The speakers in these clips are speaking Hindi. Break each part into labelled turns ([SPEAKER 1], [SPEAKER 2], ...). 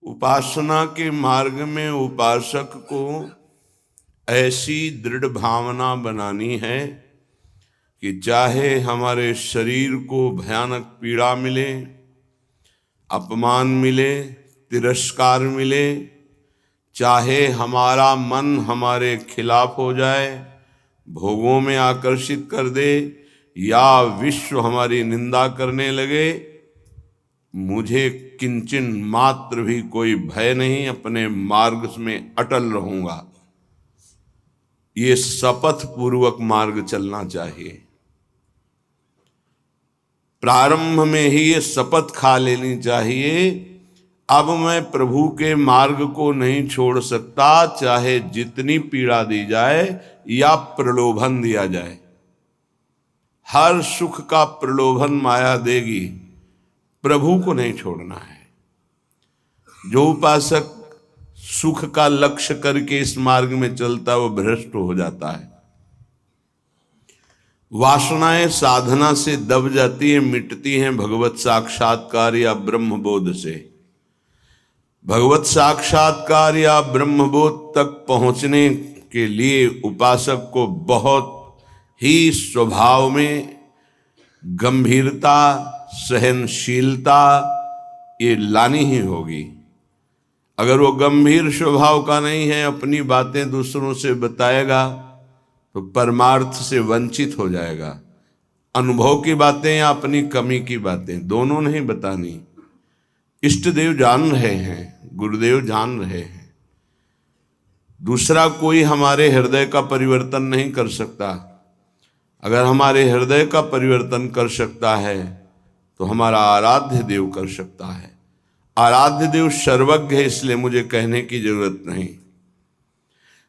[SPEAKER 1] उपासना के मार्ग में उपासक को ऐसी दृढ़ भावना बनानी है कि चाहे हमारे शरीर को भयानक पीड़ा मिले, अपमान मिले, तिरस्कार मिले, चाहे हमारा मन हमारे खिलाफ हो जाए, भोगों में आकर्षित कर दे, या विश्व हमारी निंदा करने लगे, मुझे किंचन मात्र भी कोई भय नहीं, अपने मार्ग में अटल रहूंगा। ये शपथ पूर्वक मार्ग चलना चाहिए। प्रारंभ में ही ये शपथ खा लेनी चाहिए, अब मैं प्रभु के मार्ग को नहीं छोड़ सकता, चाहे जितनी पीड़ा दी जाए या प्रलोभन दिया जाए। हर सुख का प्रलोभन माया देगी, प्रभु को नहीं छोड़ना है। जो उपासक सुख का लक्ष्य करके इस मार्ग में चलता है वो भ्रष्ट हो जाता है। वासनाएं साधना से दब जाती हैं, मिटती हैं भगवत साक्षात्कार या ब्रह्म बोध से। भगवत साक्षात्कार या ब्रह्म बोध तक पहुंचने के लिए उपासक को बहुत ही स्वभाव में गंभीरता, सहनशीलता ये लानी ही होगी। अगर वो गंभीर स्वभाव का नहीं है, अपनी बातें दूसरों से बताएगा तो परमार्थ से वंचित हो जाएगा। अनुभव की बातें या अपनी कमी की बातें दोनों नहीं बतानी। इष्ट देव जान रहे हैं, गुरुदेव जान रहे हैं, दूसरा कोई हमारे हृदय का परिवर्तन नहीं कर सकता। अगर हमारे हृदय का परिवर्तन कर सकता है तो हमारा आराध्य देव कर सकता है। आराध्य देव सर्वज्ञ है, इसलिए मुझे कहने की जरूरत नहीं।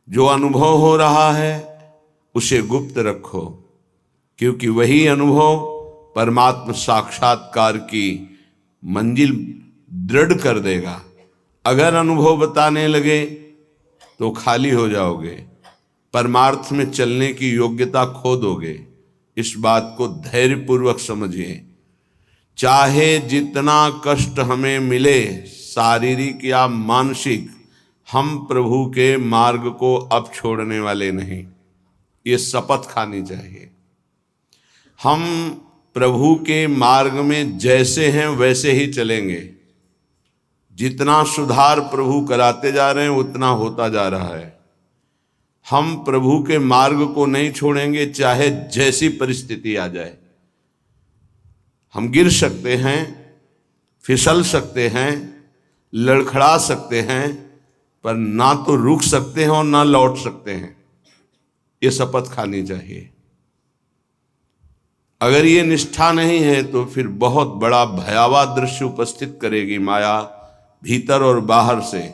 [SPEAKER 1] जो अनुभव हो रहा है उसे गुप्त रखो, क्योंकि वही अनुभव परमात्मा साक्षात्कार की मंजिल दृढ़ कर देगा। अगर अनुभव बताने लगे तो खाली हो जाओगे, परमार्थ में चलने की योग्यता खो दोगे। इस बात को धैर्यपूर्वक समझिए। चाहे जितना कष्ट हमें मिले, शारीरिक या मानसिक, हम प्रभु के मार्ग को अब छोड़ने वाले नहीं। ये शपथ खानी चाहिए। हम प्रभु के मार्ग में जैसे हैं वैसे ही चलेंगे। जितना सुधार प्रभु कराते जा रहे हैं उतना होता जा रहा है। हम प्रभु के मार्ग को नहीं छोड़ेंगे, चाहे जैसी परिस्थिति आ जाए। हम गिर सकते हैं, फिसल सकते हैं, लड़खड़ा सकते हैं, पर ना तो रुक सकते हैं और ना लौट सकते हैं। ये शपथ खानी चाहिए। अगर ये निष्ठा नहीं है तो फिर बहुत बड़ा भयावह दृश्य उपस्थित करेगी माया, भीतर और बाहर से।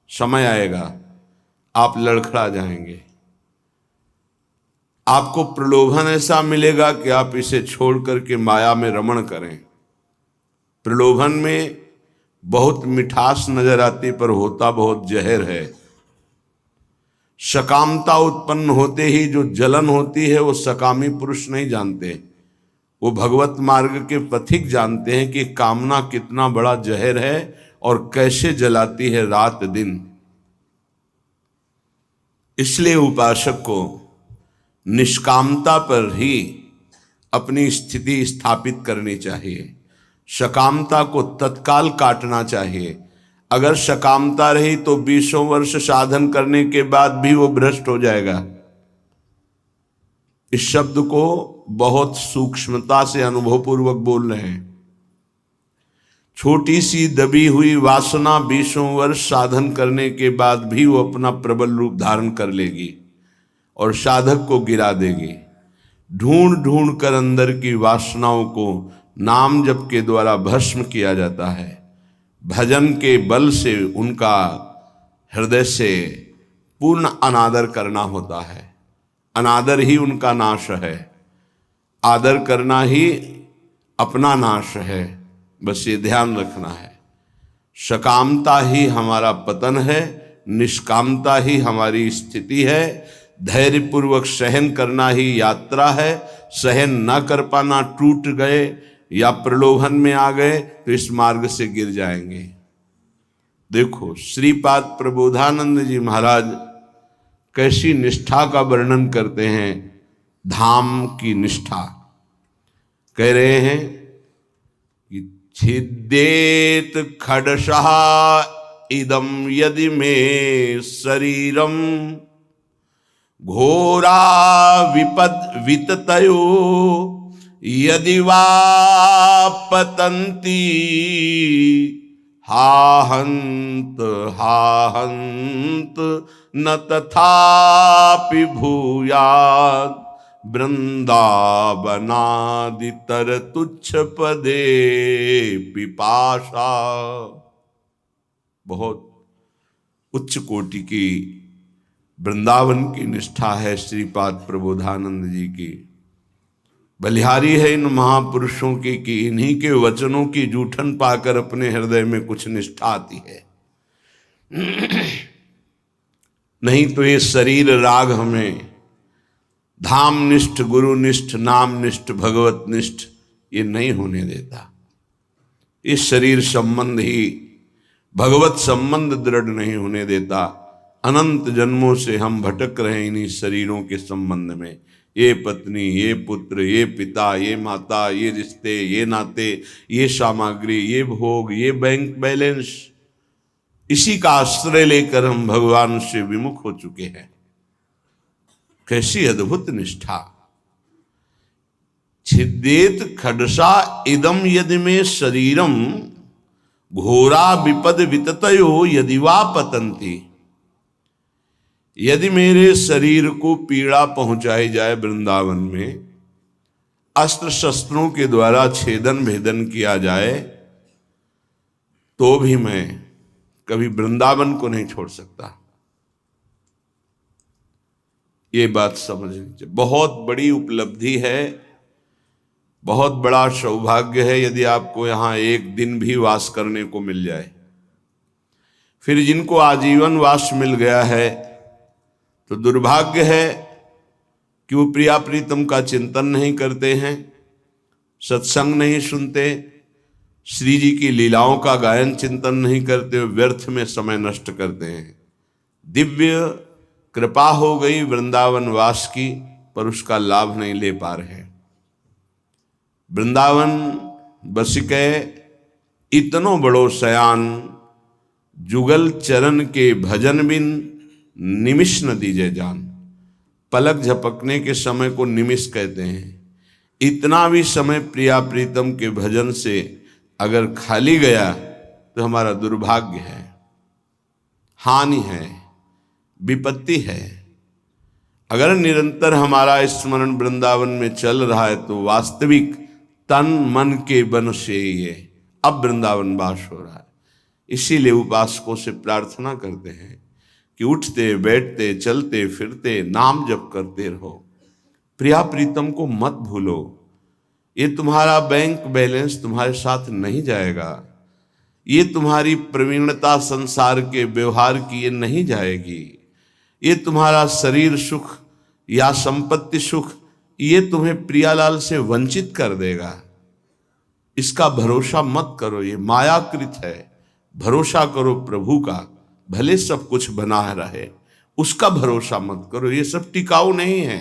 [SPEAKER 1] समय आएगा आप लड़खड़ा जाएंगे। आपको प्रलोभन ऐसा मिलेगा कि आप इसे छोड़ करके माया में रमण करें। प्रलोभन में बहुत मिठास नजर आती, पर होता बहुत जहर है। सकामता उत्पन्न होते ही जो जलन होती है वो सकामी पुरुष नहीं जानते, वो भगवत मार्ग के पथिक जानते हैं कि कामना कितना बड़ा जहर है और कैसे जलाती है रात दिन। इसलिए उपासक को निष्कामता पर ही अपनी स्थिति स्थापित करनी चाहिए। सकामता को तत्काल काटना चाहिए। अगर सकामता रही तो 20 वर्ष साधन करने के बाद भी वो भ्रष्ट हो जाएगा। इस शब्द को बहुत सूक्ष्मता से अनुभवपूर्वक बोल रहे हैं। छोटी सी दबी हुई वासना 20 वर्ष साधन करने के बाद भी वो अपना प्रबल रूप धारण कर लेगी और साधक को गिरा देगी। ढूंढ ढूंढ कर अंदर की वासनाओं को नाम जप के द्वारा भस्म किया जाता है। भजन के बल से उनका हृदय से पूर्ण अनादर करना होता है। अनादर ही उनका नाश है, आदर करना ही अपना नाश है। बस ये ध्यान रखना है। सकामता ही हमारा पतन है, निष्कामता ही हमारी स्थिति है। धैर्यपूर्वक सहन करना ही यात्रा है। सहन न कर पाना, टूट गए या प्रलोभन में आ गए तो इस मार्ग से गिर जाएंगे। देखो श्रीपाद प्रबोधानंद जी महाराज कैसी निष्ठा का वर्णन करते हैं, धाम की निष्ठा। कह रहे हैं कि छिद्येत खडशः इदम यदि मे शरीरम घोरा विपद विततयो यदि वा पतन्ति हाहंत न तथापि भूयात् वृंदावनादितर तुच्छ पदे पिपाशा। बहुत उच्च कोटि की वृंदावन की निष्ठा है श्रीपाद प्रबोधानंद जी की। बलिहारी है इन महापुरुषों की कि इन्हीं के वचनों की जूठन पाकर अपने हृदय में कुछ निष्ठा आती है। नहीं तो ये शरीर राग हमें धाम निष्ठ, गुरु निष्ठ, नाम निष्ठ, भगवत निष्ठ ये नहीं होने देता। इस शरीर संबंध ही भगवत संबंध दृढ़ नहीं होने देता। अनंत जन्मों से हम भटक रहे हैं इन्हीं शरीरों के संबंध में। ये पत्नी, ये पुत्र, ये पिता, ये माता, ये रिश्ते, ये नाते, ये सामग्री, ये भोग, ये बैंक बैलेंस, इसी का आश्रय लेकर हम भगवान से विमुख हो चुके हैं। कैसी अद्भुत निष्ठा। छिद्येत खडसा इदम यदि में शरीरम घोरा विपद विततयो यदि वा पतंती। यदि मेरे शरीर को पीड़ा पहुंचाई जाए वृंदावन में, अस्त्र शस्त्रों के द्वारा छेदन भेदन किया जाए, तो भी मैं कभी वृंदावन को नहीं छोड़ सकता। ये बात समझनी चाहिए। बहुत बड़ी उपलब्धि है, बहुत बड़ा सौभाग्य है यदि आपको यहां एक दिन भी वास करने को मिल जाए। फिर जिनको आजीवन वास मिल गया है तो दुर्भाग्य है कि वो प्रिया प्रीतम का चिंतन नहीं करते हैं, सत्संग नहीं सुनते, श्री जी की लीलाओं का गायन चिंतन नहीं करते, व्यर्थ में समय नष्ट करते हैं। दिव्य कृपा हो गई वृंदावन वास की, पर उसका लाभ नहीं ले पा रहे। वृंदावन बसिके इतनो बड़ो सयान, जुगल चरण के भजन बिन निमिष न दीजे जान। पलक झपकने के समय को निमिष कहते हैं। इतना भी समय प्रिया प्रीतम के भजन से अगर खाली गया तो हमारा दुर्भाग्य है, हानि है, विपत्ति है। अगर निरंतर हमारा स्मरण वृंदावन में चल रहा है तो वास्तविक तन मन के बन से ये अब वृंदावन वास हो रहा है। इसीलिए उपासकों से प्रार्थना करते हैं कि उठते बैठते चलते फिरते नाम जप करते रहो, प्रिया प्रीतम को मत भूलो। ये तुम्हारा बैंक बैलेंस तुम्हारे साथ नहीं जाएगा, ये तुम्हारी प्रवीणता संसार के व्यवहार की ये नहीं जाएगी, ये तुम्हारा शरीर सुख या संपत्ति सुख ये तुम्हें प्रियालाल से वंचित कर देगा। इसका भरोसा मत करो, ये मायाकृत है। भरोसा करो प्रभु का, भले सब कुछ बना रहे, उसका भरोसा मत करो। ये सब टिकाऊ नहीं है,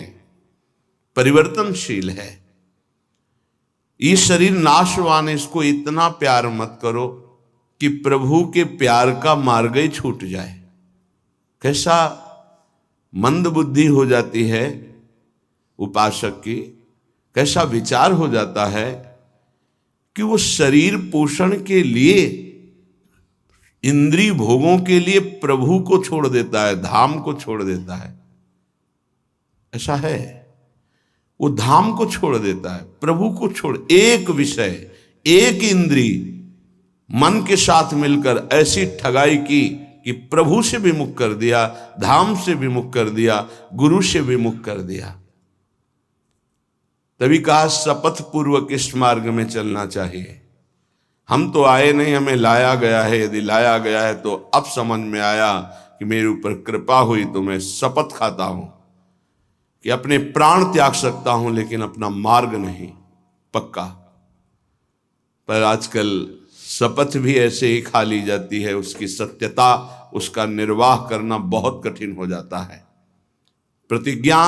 [SPEAKER 1] परिवर्तनशील है। ये शरीर नाशवान है, इसको इतना प्यार मत करो कि प्रभु के प्यार का मार्ग ही छूट जाए। कैसा मंद बुद्धि हो जाती है उपासक की, कैसा विचार हो जाता है कि वो शरीर पोषण के लिए, इंद्रिय भोगों के लिए प्रभु को छोड़ देता है, धाम को छोड़ देता है। ऐसा है, वो धाम को छोड़ देता है, प्रभु को छोड़। एक विषय, एक इंद्रिय मन के साथ मिलकर ऐसी ठगाई की कि प्रभु से विमुख कर दिया, धाम से विमुख कर दिया, गुरु से विमुख कर दिया। तभी कहा शपथ पूर्वक इस मार्ग में चलना चाहिए। हम तो आए नहीं, हमें लाया गया है। यदि लाया गया है तो अब समझ में आया कि मेरे ऊपर कृपा हुई तो मैं शपथ खाता हूं कि अपने प्राण त्याग सकता हूं, लेकिन अपना मार्ग नहीं, पक्का। पर आजकल शपथ भी ऐसे ही खा ली जाती है, उसकी सत्यता, उसका निर्वाह करना बहुत कठिन हो जाता है। प्रतिज्ञा,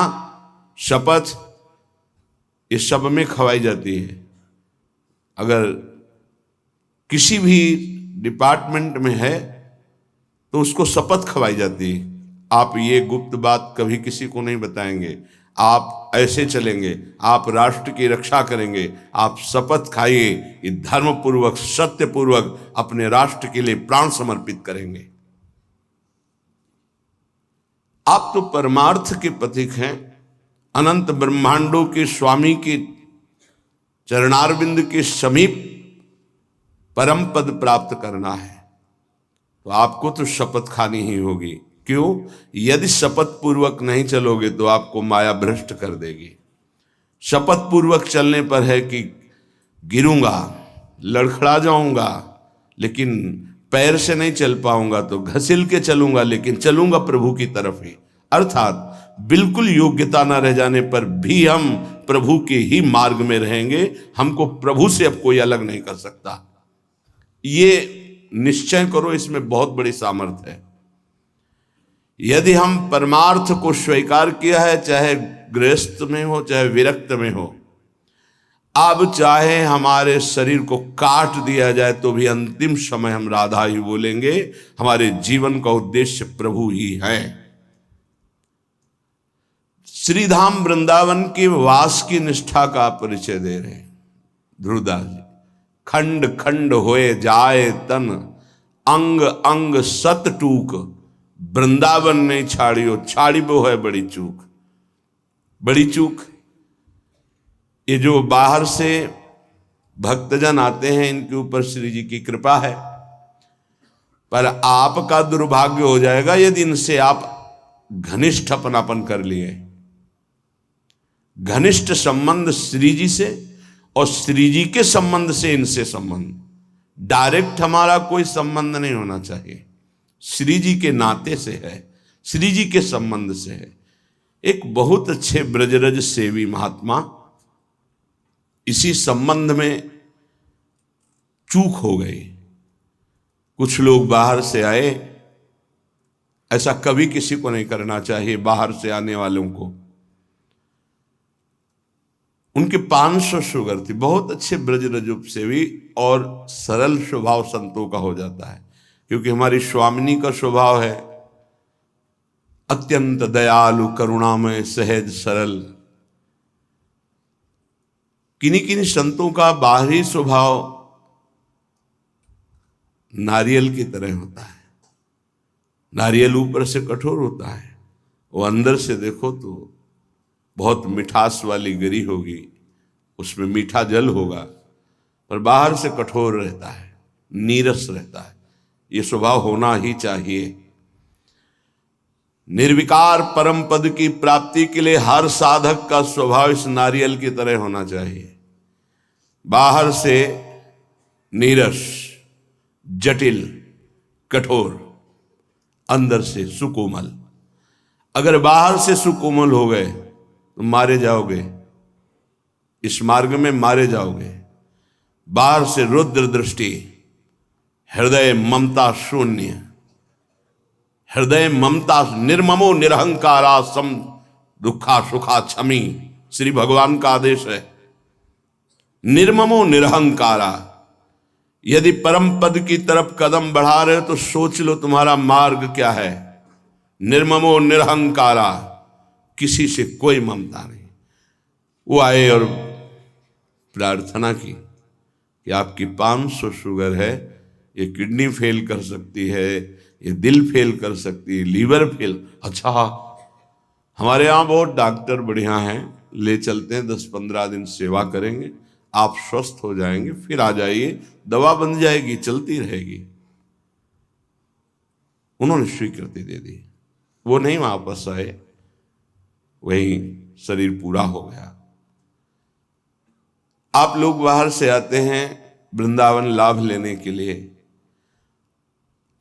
[SPEAKER 1] शपथ, ये सब में खवाई जाती है। अगर किसी भी डिपार्टमेंट में है तो उसको शपथ खवाई जाती है। आप ये गुप्त बात कभी किसी को नहीं बताएंगे, आप ऐसे चलेंगे, आप राष्ट्र की रक्षा करेंगे, आप शपथ खाइए कि धर्म पूर्वक, सत्य पूर्वक अपने राष्ट्र के लिए प्राण समर्पित करेंगे। आप तो परमार्थ के प्रतीक हैं, अनंत ब्रह्मांडों के स्वामी के चरणारविंद के समीप परम पद प्राप्त करना है, तो आपको तो शपथ खानी ही होगी। क्यों? यदि शपथ पूर्वक नहीं चलोगे तो आपको माया भ्रष्ट कर देगी। शपथ पूर्वक चलने पर है कि गिरूंगा, लड़खड़ा जाऊंगा, लेकिन पैर से नहीं चल पाऊंगा, तो घसील के चलूंगा, लेकिन चलूंगा प्रभु की तरफ ही। अर्थात बिल्कुल योग्यता न रह जाने पर भी हम प्रभु के ही मार्ग में रहेंगे। हमको प्रभु से अब कोई अलग नहीं कर सकता। ये निश्चय करो, इसमें बहुत बड़ी सामर्थ्य है। यदि हम परमार्थ को स्वीकार किया है, चाहे गृहस्थ में हो चाहे विरक्त में हो, अब चाहे हमारे शरीर को काट दिया जाए तो भी अंतिम समय हम राधा ही बोलेंगे। हमारे जीवन का उद्देश्य प्रभु ही है। श्रीधाम वृंदावन के वास की निष्ठा का परिचय दे रहे हैं ध्रुवदास जी। खंड खंड होए जाए तन, अंग अंग सत टूक, वृंदावन नहीं छाड़ियो, छाड़ी वो है बड़ी चूक। बड़ी चूक, ये जो बाहर से भक्तजन आते हैं, इनके ऊपर श्री जी की कृपा है, पर आपका दुर्भाग्य हो जाएगा यदि इनसे आप घनिष्ठ अपनापन कर लिए। घनिष्ठ संबंध श्री जी से और श्री जी के संबंध से इनसे संबंध, डायरेक्ट हमारा कोई संबंध नहीं होना चाहिए। श्री जी के नाते से है, श्री जी के संबंध से है। एक बहुत अच्छे ब्रजरज सेवी महात्मा इसी संबंध में चूक हो गई। कुछ लोग बाहर से आए, ऐसा कभी किसी को नहीं करना चाहिए। बाहर से आने वालों को, उनके 500 शुगर थी, बहुत अच्छे ब्रजरज सेवी और सरल स्वभाव संतों का हो जाता है, क्योंकि हमारी स्वामिनी का स्वभाव है अत्यंत दयालु, करुणामय, सहज, सरल। किन्हीं किन्हीं संतों का बाहरी स्वभाव नारियल की तरह होता है। नारियल ऊपर से कठोर होता है, वो अंदर से देखो तो बहुत मिठास वाली गरी होगी, उसमें मीठा जल होगा, पर बाहर से कठोर रहता है, नीरस रहता है। ये स्वभाव होना ही चाहिए। निर्विकार परम पद की प्राप्ति के लिए हर साधक का स्वभाव इस नारियल की तरह होना चाहिए। बाहर से नीरस, जटिल, कठोर, अंदर से सुकोमल। अगर बाहर से सुकोमल हो गए तो मारे जाओगे, इस मार्ग में मारे जाओगे। बाहर से रुद्र दृष्टि, हृदय ममता शून्य, हृदय ममता, निर्ममो निरहंकारा सम दुखा सुखा क्षमी, श्री भगवान का आदेश है। निर्ममो निरहंकारा। यदि परम पद की तरफ कदम बढ़ा रहे हो तो सोच लो तुम्हारा मार्ग क्या है। निर्ममो निरहंकारा, किसी से कोई ममता नहीं। वो आए और प्रार्थना की कि आपकी 500 शुगर है, ये किडनी फेल कर सकती है, ये दिल फेल कर सकती है, लीवर फेल। अच्छा, हमारे यहाँ बहुत डॉक्टर बढ़िया हैं, ले चलते हैं, 10-15 दिन सेवा करेंगे, आप स्वस्थ हो जाएंगे, फिर आ जाइए, दवा बन जाएगी, चलती रहेगी। उन्होंने स्वीकृति दे दी। वो नहीं वापस आए, वही शरीर पूरा हो गया। आप लोग बाहर से आते हैं वृंदावन लाभ लेने के लिए।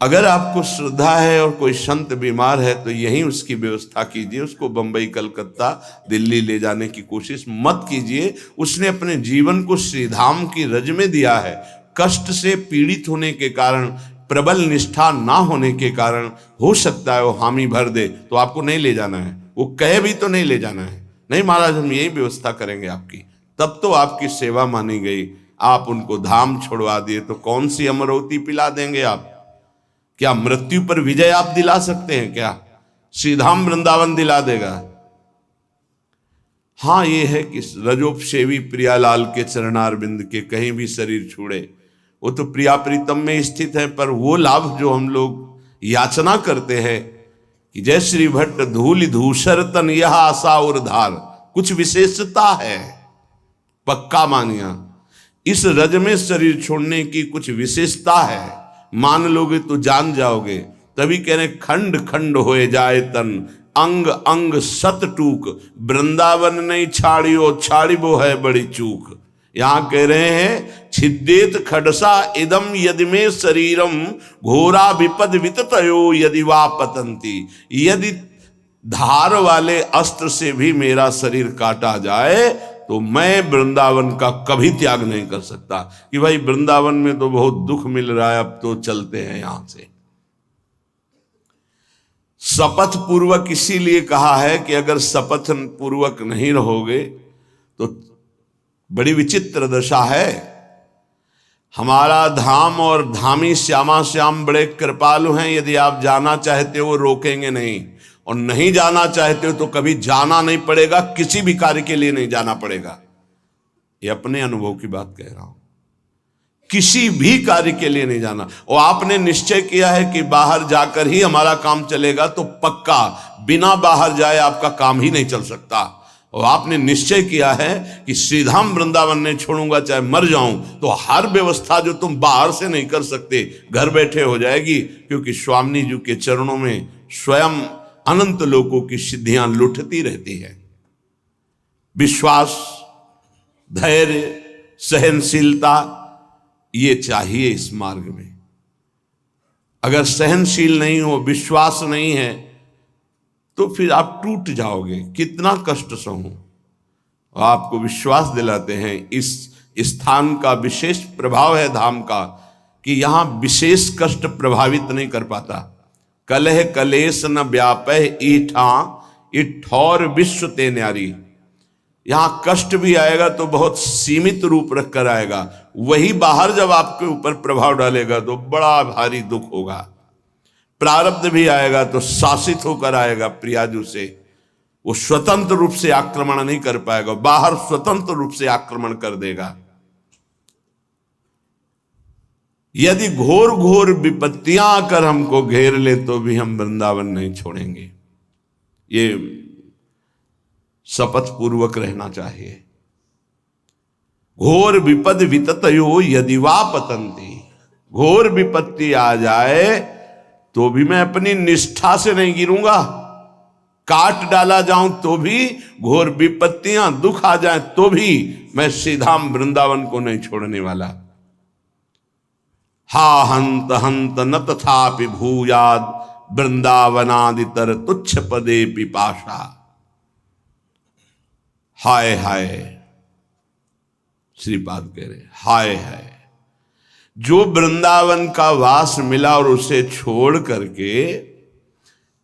[SPEAKER 1] अगर आपको श्रद्धा है और कोई संत बीमार है तो यहीं उसकी व्यवस्था कीजिए। उसको बंबई, कलकत्ता, दिल्ली ले जाने की कोशिश मत कीजिए। उसने अपने जीवन को श्रीधाम की रज में दिया है। कष्ट से पीड़ित होने के कारण, प्रबल निष्ठा ना होने के कारण हो सकता है वो हामी भर दे, तो आपको नहीं ले जाना है। वो कहे भी तो नहीं ले जाना है, नहीं महाराज हम यही व्यवस्था करेंगे आपकी, तब तो आपकी सेवा मानी गई। आप उनको धाम छोड़वा दिए तो कौन सी अमरवती पिला देंगे आप? क्या मृत्यु पर विजय आप दिला सकते हैं क्या? श्रीधाम वृंदावन दिला देगा। हाँ ये है कि रजोपसेवी प्रियालाल के चरणारविंद के कहीं भी शरीर छूड़े, वो तो प्रिया प्रीतम में स्थित है, पर वो लाभ जो हम लोग याचना करते हैं कि जय श्री भट्ट धूल धूसर तन यह आशा और धार, कुछ विशेषता है, पक्का मानिया इस रज में शरीर छोड़ने की कुछ विशेषता है, मान लोगे तो जान जाओगे। तभी कह रहे खंड खंड होए जाए तन, अंग अंग सत टूक, वृंदावन नहीं छाड़ियो छाड़िबो है बड़ी चूक। यहां कह रहे हैं छिद्देत खडसा इदम यदि में शरीरम घोरा विपद विततयो यदि वा पतंती, यदि धार वाले अस्त्र से भी मेरा शरीर काटा जाए तो मैं वृंदावन का कभी त्याग नहीं कर सकता कि भाई वृंदावन में तो बहुत दुख मिल रहा है, अब तो चलते हैं यहां से। शपथ पूर्वक इसीलिए कहा है कि अगर शपथ पूर्वक नहीं रहोगे तो बड़ी विचित्र दशा है। हमारा धाम और धामी श्यामा श्याम बड़े कृपालु हैं, यदि आप जाना चाहते हो रोकेंगे नहीं, और नहीं जाना चाहते हो तो कभी जाना नहीं पड़ेगा, किसी भी कार्य के लिए नहीं जाना पड़ेगा। ये अपने अनुभव की बात कह रहा हूं, किसी भी कार्य के लिए नहीं जाना। और आपने निश्चय किया है कि बाहर जाकर ही हमारा काम चलेगा, तो पक्का बिना बाहर जाए आपका काम ही नहीं चल सकता। और आपने निश्चय किया है कि श्रीधाम वृंदावन नहीं छोड़ूंगा चाहे मर जाऊं, तो हर व्यवस्था जो तुम बाहर से नहीं कर सकते घर बैठे हो जाएगी, क्योंकि स्वामी जी के चरणों में स्वयं अनंत लोकों की सिद्धियां लुटती रहती है। विश्वास, धैर्य, सहनशीलता ये चाहिए इस मार्ग में। अगर सहनशील नहीं हो, विश्वास नहीं है, तो फिर आप टूट जाओगे, कितना कष्ट सहूं। आपको विश्वास दिलाते हैं इस स्थान का विशेष प्रभाव है धाम का, कि यहां विशेष कष्ट प्रभावित नहीं कर पाता। कलह कलेश न व्यापह ईठा इठौर विश्व ते न्यारी। यहां कष्ट भी आएगा तो बहुत सीमित रूप रख कर आएगा, वही बाहर जब आपके ऊपर प्रभाव डालेगा तो बड़ा भारी दुख होगा। प्रारब्ध भी आएगा तो शासित होकर आएगा प्रियाजू से, वो स्वतंत्र रूप से आक्रमण नहीं कर पाएगा, बाहर स्वतंत्र रूप से आक्रमण कर देगा। यदि घोर घोर विपत्तियां आकर हमको घेर ले तो भी हम वृंदावन नहीं छोड़ेंगे। ये शपथ पूर्वक रहना चाहिए। घोर विपद विततयो यदि वा पतंती, घोर विपत्ति आ जाए तो भी मैं अपनी निष्ठा से नहीं गिरूंगा, काट डाला जाऊं तो भी, घोर विपत्तियां दुख आ जाए तो भी मैं श्रीधाम वृंदावन को नहीं छोड़ने वाला। हा हंत हंत न तथापि भूयाद वृंदावनादितर तुच्छ पदे पिपाशा। हाय हाय, श्रीपाद कह रहे हाय हाय, जो वृंदावन का वास मिला और उसे छोड़ करके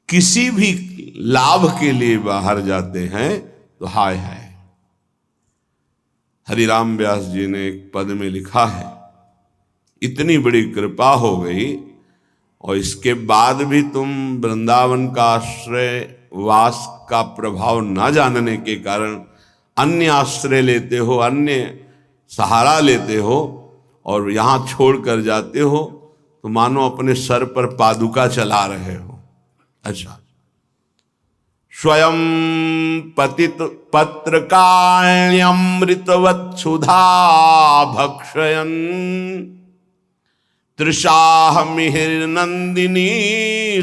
[SPEAKER 1] किसी भी लाभ के लिए बाहर जाते हैं तो हाय हाय। हरिराम व्यास जी ने एक पद में लिखा है, इतनी बड़ी कृपा हो गई और इसके बाद भी तुम वृंदावन का आश्रय वास का प्रभाव न जानने के कारण अन्य आश्रय लेते हो, अन्य सहारा लेते हो और यहां छोड़कर जाते हो, तो मानो अपने सर पर पादुका चला रहे हो। अच्छा, स्वयं पतित पत्रकाण्यमृतवत् सुधा भक्षयन् तृषाह मिहिर नंदिनी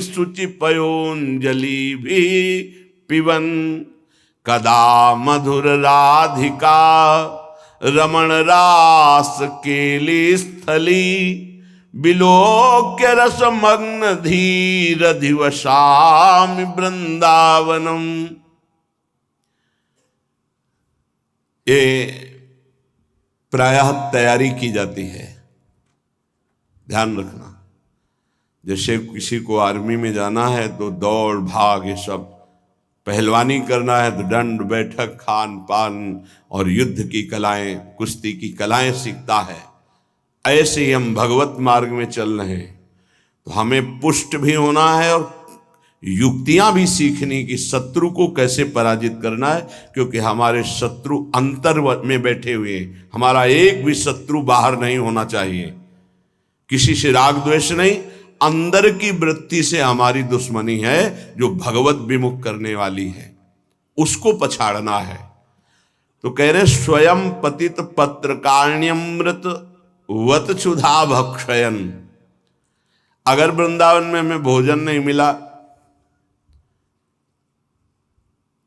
[SPEAKER 1] शुचि पयोंजलि भी पिबन कदा मधुर राधिका रमण रास केली स्थली बिलोक्य रसमग्न धीर दिवसामि वृंदावनम। ये प्रायः तैयारी की जाती है ध्यान रखना। जैसे किसी को आर्मी में जाना है तो दौड़ भाग ये सब, पहलवानी करना है तो दंड बैठक खान पान और युद्ध की कलाएं, कुश्ती की कलाएं सीखता है। ऐसे ही हम भगवत मार्ग में चल रहे हैं तो हमें पुष्ट भी होना है और युक्तियां भी सीखनी कि शत्रु को कैसे पराजित करना है, क्योंकि हमारे शत्रु अंतर में बैठे हुए हैं। हमारा एक भी शत्रु बाहर नहीं होना चाहिए। किसी से राग द्वेष नहीं, अंदर की वृत्ति से हमारी दुश्मनी है जो भगवत विमुख करने वाली है, उसको पछाड़ना है। तो कह रहे स्वयं पतित पत्रकाण्यमृत वत क्षुधा भक्षयन। अगर वृंदावन में हमें भोजन नहीं मिला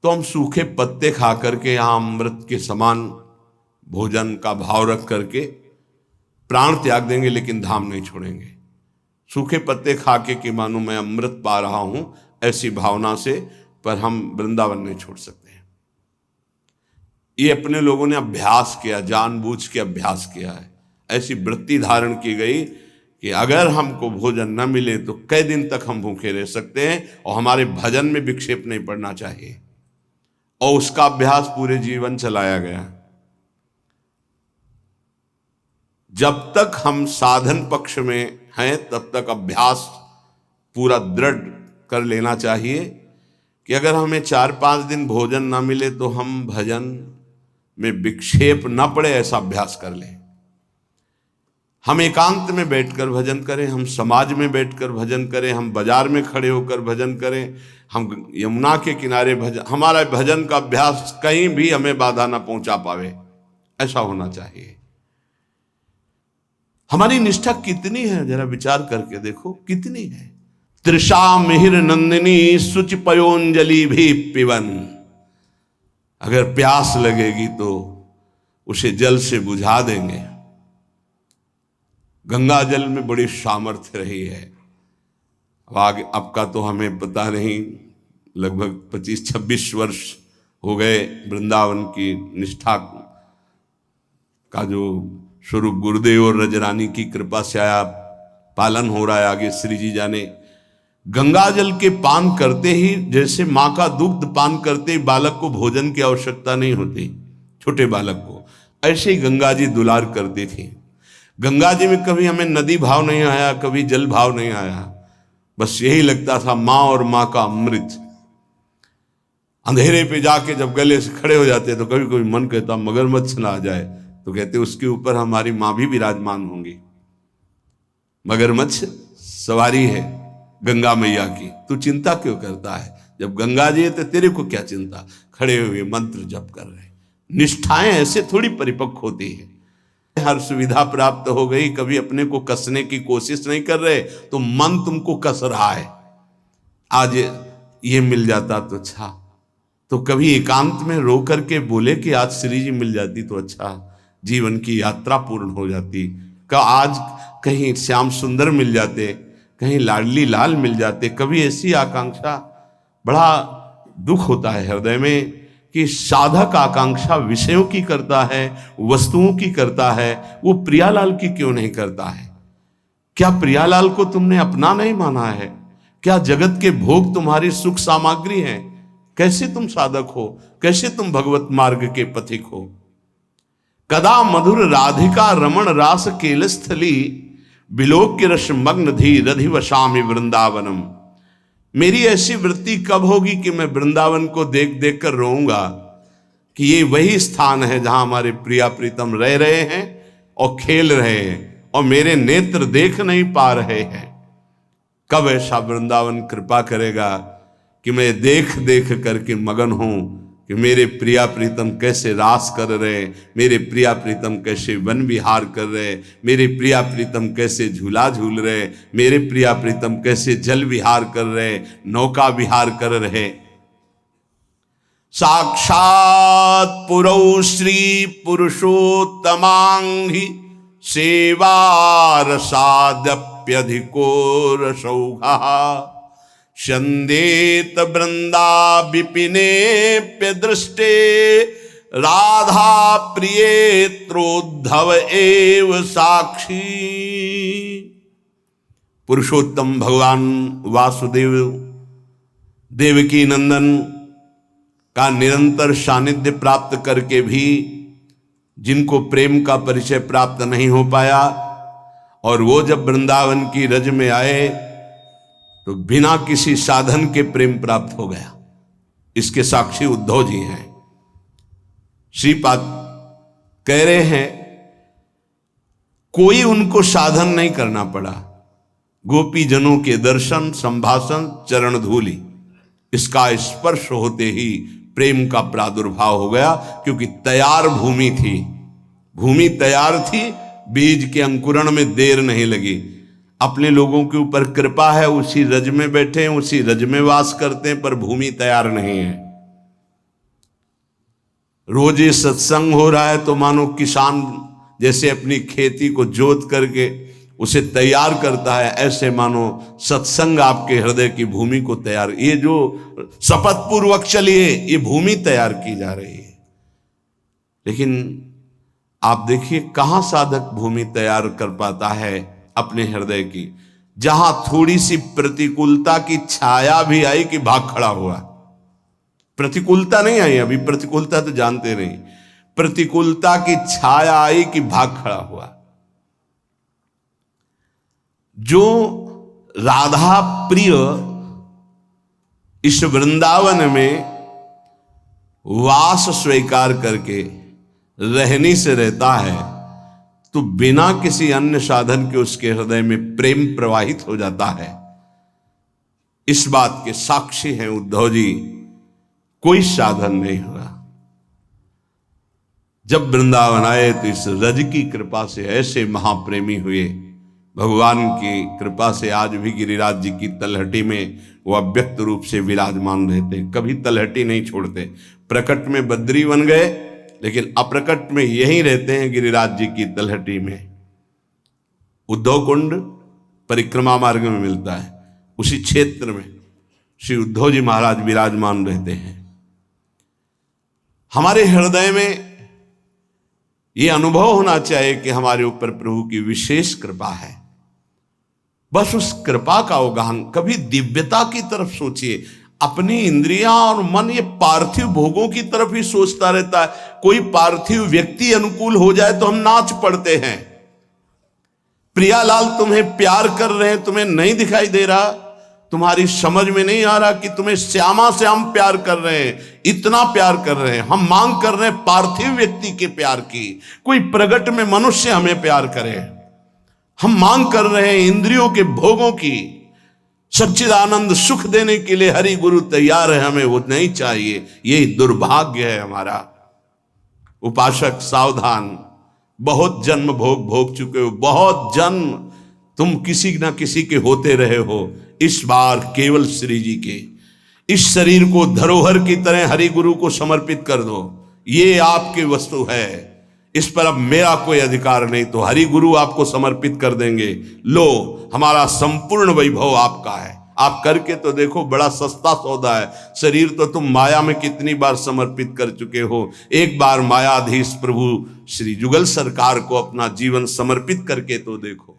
[SPEAKER 1] तो हम सूखे पत्ते खा करके यहां अमृत के समान भोजन का भाव रख करके प्राण त्याग देंगे, लेकिन धाम नहीं छोड़ेंगे। सूखे पत्ते खा के कि मानो मैं अमृत पा रहा हूं, ऐसी भावना से, पर हम वृंदावन नहीं छोड़ सकते हैं। ये अपने लोगों ने अभ्यास किया, जानबूझ के अभ्यास किया है। ऐसी वृत्ति धारण की गई कि अगर हमको भोजन न मिले तो कई दिन तक हम भूखे रह सकते हैं, और हमारे भजन में विक्षेप नहीं पड़ना चाहिए, और उसका अभ्यास पूरे जीवन चलाया गया। जब तक हम साधन पक्ष में हैं तब तक अभ्यास पूरा दृढ़ कर लेना चाहिए कि अगर हमें 4-5 दिन भोजन ना मिले तो हम भजन में विक्षेप न पड़े, ऐसा अभ्यास कर लें। हम एकांत में बैठकर भजन करें, हम समाज में बैठकर भजन करें, हम बाजार में खड़े होकर भजन करें, हम यमुना के किनारे भजन, हमारा भजन का अभ्यास कहीं भी हमें बाधा ना पहुंचा पावे, ऐसा होना चाहिए। हमारी निष्ठा कितनी है, जरा विचार करके देखो कितनी है। तृषा मिहिर नंदिनी सुच पयोंजलि भी पिवन। अगर प्यास लगेगी तो उसे जल से बुझा देंगे। गंगा जल में बड़ी सामर्थ्य रही है। अब आगे अब का तो हमें पता नहीं, लगभग 25-26 वर्ष हो गए वृंदावन की निष्ठा का जो स्वरूप गुरुदेव और रजरानी की कृपा से आया पालन हो रहा है। आगे श्री जी जाने। गंगा जल के पान करते ही, जैसे माँ का दुग्ध पान करते ही बालक को भोजन की आवश्यकता नहीं होती, छोटे बालक को, ऐसे ही गंगा जी दुलार करती थी। गंगा जी में कभी हमें नदी भाव नहीं आया, कभी जल भाव नहीं आया, बस यही लगता था माँ और माँ का अमृत। अंधेरे पे जाके जब गले से खड़े हो जाते तो कभी कभी मन कहता मगरमच्छ ना आ जाए, तो कहते उसके ऊपर हमारी माँ भी विराजमान होंगी। मगरमच्छ सवारी है गंगा मैया की, तू चिंता क्यों करता है? जब गंगा जी है तो तेरे को क्या चिंता? खड़े हुए मंत्र जप कर रहे। निष्ठाएं ऐसे थोड़ी परिपक्व होती है। हर सुविधा प्राप्त हो गई, कभी अपने को कसने की कोशिश नहीं कर रहे तो मन तुमको कस रहा है। आज ये मिल जाता तो अच्छा, तो कभी एकांत में रो करके बोले कि आज श्री जी मिल जाती तो अच्छा, जीवन की यात्रा पूर्ण हो जाती। का आज कहीं श्याम सुंदर मिल जाते, कहीं लाडली लाल मिल जाते, कभी ऐसी आकांक्षा। बड़ा दुख होता है हृदय में कि साधक आकांक्षा विषयों की करता है, वस्तुओं की करता है, वो प्रियालाल की क्यों नहीं करता है? क्या प्रियालाल को तुमने अपना नहीं माना है? क्या जगत के भोग तुम्हारी सुख सामग्री हैं? कैसे तुम साधक हो? कैसे तुम भगवत मार्ग के पथिक हो? कदा मधुर राधिका रमण रास केलस्थली बिलोक्य रस मग्न धी रधिवशामि वृंदावनम। मेरी ऐसी वृत्ति कब होगी कि मैं वृंदावन को देख देख कर रोऊंगा कि ये वही स्थान है जहां हमारे प्रिया प्रीतम रह रहे हैं और खेल रहे हैं और मेरे नेत्र देख नहीं पा रहे हैं। कब ऐसा वृंदावन कृपा करेगा कि मैं देख देख करके मगन हूं कि मेरे प्रिया प्रीतम कैसे रास कर रहे, मेरे प्रिया प्रीतम कैसे वन विहार कर रहे, मेरे प्रिया प्रीतम कैसे झूला झूल रहे, मेरे प्रिया प्रीतम कैसे जल विहार कर रहे, नौका विहार कर रहे। साक्षात पुरौ श्री पुरुषोत्तमांघि सेवारसादप्यधिको रसौघा शंदेत वृंदा विपिनेप्य दृष्टे राधा प्रियेत्रोद्धव एव साक्षी। पुरुषोत्तम भगवान वासुदेव देवकी नंदन का निरंतर सानिध्य प्राप्त करके भी जिनको प्रेम का परिचय प्राप्त नहीं हो पाया, और वो जब वृंदावन की रज में आए तो बिना किसी साधन के प्रेम प्राप्त हो गया। इसके साक्षी उद्धव जी हैं। श्रीपाद कह रहे हैं कोई उनको साधन नहीं करना पड़ा, गोपी जनों के दर्शन, संभाषण, चरण धूलि, इसका स्पर्श होते ही प्रेम का प्रादुर्भाव हो गया। क्योंकि तैयार भूमि थी, भूमि तैयार थी, बीज के अंकुरण में देर नहीं लगी। अपने लोगों के ऊपर कृपा है, उसी रज में बैठे हैं, उसी रज में वास करते हैं, पर भूमि तैयार नहीं है। रोज ये सत्संग हो रहा है तो मानो किसान जैसे अपनी खेती को जोत करके उसे तैयार करता है, ऐसे मानो सत्संग आपके हृदय की भूमि को तैयार, ये जो शपथ पूर्वक चलिए, ये भूमि तैयार की जा रही है। लेकिन आप देखिए कहां साधक भूमि तैयार कर पाता है अपने हृदय की, जहां थोड़ी सी प्रतिकूलता की छाया भी आई कि भाग खड़ा हुआ। प्रतिकूलता नहीं आई, अभी प्रतिकूलता तो जानते नहीं, प्रतिकूलता की छाया आई कि भाग खड़ा हुआ। जो राधा प्रिय इस वृंदावन में वास स्वीकार करके रहने से रहता है तो बिना किसी अन्य साधन के उसके हृदय में प्रेम प्रवाहित हो जाता है। इस बात के साक्षी हैं उद्धव जी, कोई साधन नहीं हुआ। जब वृंदावन आए तो इस रज की कृपा से ऐसे महाप्रेमी हुए। भगवान की कृपा से आज भी गिरिराज जी की तलहटी में वो अव्यक्त रूप से विराजमान रहते, कभी तलहटी नहीं छोड़ते। प्रकट में बद्री बन गए, लेकिन अप्रकट में यहीं रहते हैं गिरिराज जी की तलहटी में। उद्धव कुंड परिक्रमा मार्ग में मिलता है, उसी क्षेत्र में श्री उद्धव जी महाराज विराजमान रहते हैं। हमारे हृदय में ये अनुभव होना चाहिए कि हमारे ऊपर प्रभु की विशेष कृपा है। बस उस कृपा का अवगाहन, कभी दिव्यता की तरफ सोचिए। अपनी इंद्रियां और मन ये पार्थिव भोगों की तरफ ही सोचता रहता है। कोई पार्थिव व्यक्ति अनुकूल हो जाए तो हम नाच पड़ते हैं। प्रियालाल तुम्हें प्यार कर रहे हैं, तुम्हें नहीं दिखाई दे रहा, तुम्हारी समझ में नहीं आ रहा कि तुम्हें श्यामा से हम प्यार कर रहे हैं, इतना प्यार कर रहे हैं। हम मांग कर रहे हैं पार्थिव व्यक्ति के प्यार की, कोई प्रगट में मनुष्य हमें प्यार करे। हम मांग कर रहे हैं इंद्रियों के भोगों की। सच्चिदानंद सुख देने के लिए हरि गुरु तैयार है, हमें वो नहीं चाहिए। यही दुर्भाग्य है हमारा। उपासक सावधान, बहुत जन्म भोग भोग चुके हो, बहुत जन्म तुम किसी न किसी के होते रहे हो। इस बार केवल श्री जी के इस शरीर को धरोहर की तरह हरि गुरु को समर्पित कर दो। ये आपकी वस्तु है, इस पर अब मेरा कोई अधिकार नहीं, तो हरि गुरु आपको समर्पित कर देंगे। लो, हमारा संपूर्ण वैभव आपका है। आप करके तो देखो, बड़ा सस्ता सौदा है। शरीर तो तुम माया में कितनी बार समर्पित कर चुके हो। एक बार मायाधीश प्रभु श्री जुगल सरकार को अपना जीवन समर्पित करके तो देखो।